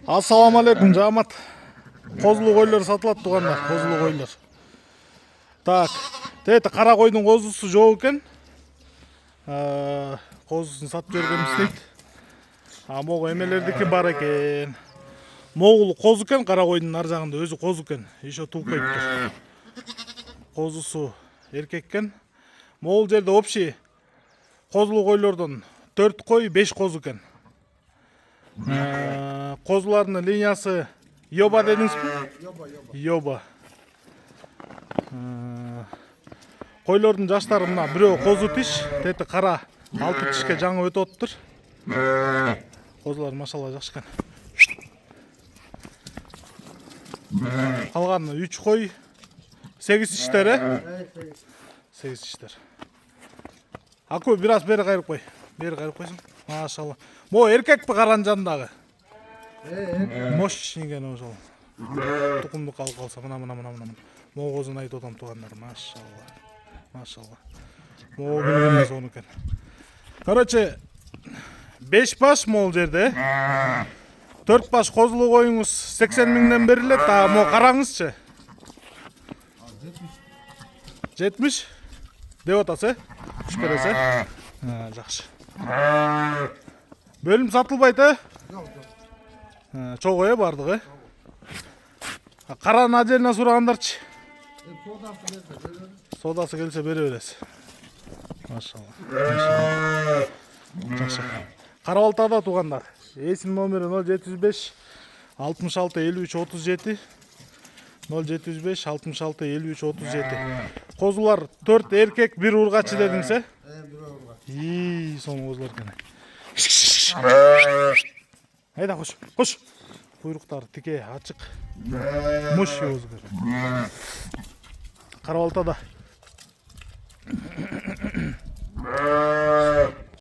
Ассаламу алейкум, жамат. Козулуу койлор сатылат тугандар, козулуу койлор. Так, тете кара койдун козусу жок экен. Козусун сатып жибергенбиз дейт. Могу эмелердики бар экен. Могул коз экен, кара койдун ар жагында өзү коз экен. Еще туугайыптыр. Козусу эркек экен. Могул жерде общий козулуу койлордон 4 кой, 5 коз экен. Козулардын линиясы Йоба дедиңизби? Йоба. Койлордун жаштары мына бирөө козу тиш, тети кара 6 тишке жаңы өтүп атыптыр. Козулар машалла жакшы экен. Калганы 3 кой, 8 тиштер, 8 тиштер. Аку бир аз бери кайрып кой. Бери кайрып койсуң. Машалла. Могу эркекпи каранын жанындагы? Мощный экен ошол. Тукумдук алып калса мына. Могу козун айтып атам тугандар. Машалла. Машалла. Могу келген сону экен. Короче, 5 баш могул жерде. 4 баш козулуу коюңуз 80 миңден берилет. Могу караңызчы. 70 деп атасы, үч бересе. Жакшы. Бөлүм сатылбайт, чогуу бардыгы. Каранын ажелине сурагандарчы. Содасы келсе бере бересиз. Машалла. Жакшы. Кара Балтада тугандар. Эсин номери 075 66 53 37. 075 66 53 37. Козулар 4 эркек, 1 ургачы дедиңиз, э? Сону козулар экен. Айда кош. Куйруктары тике, ачык. Мощный козу. Кара Балтада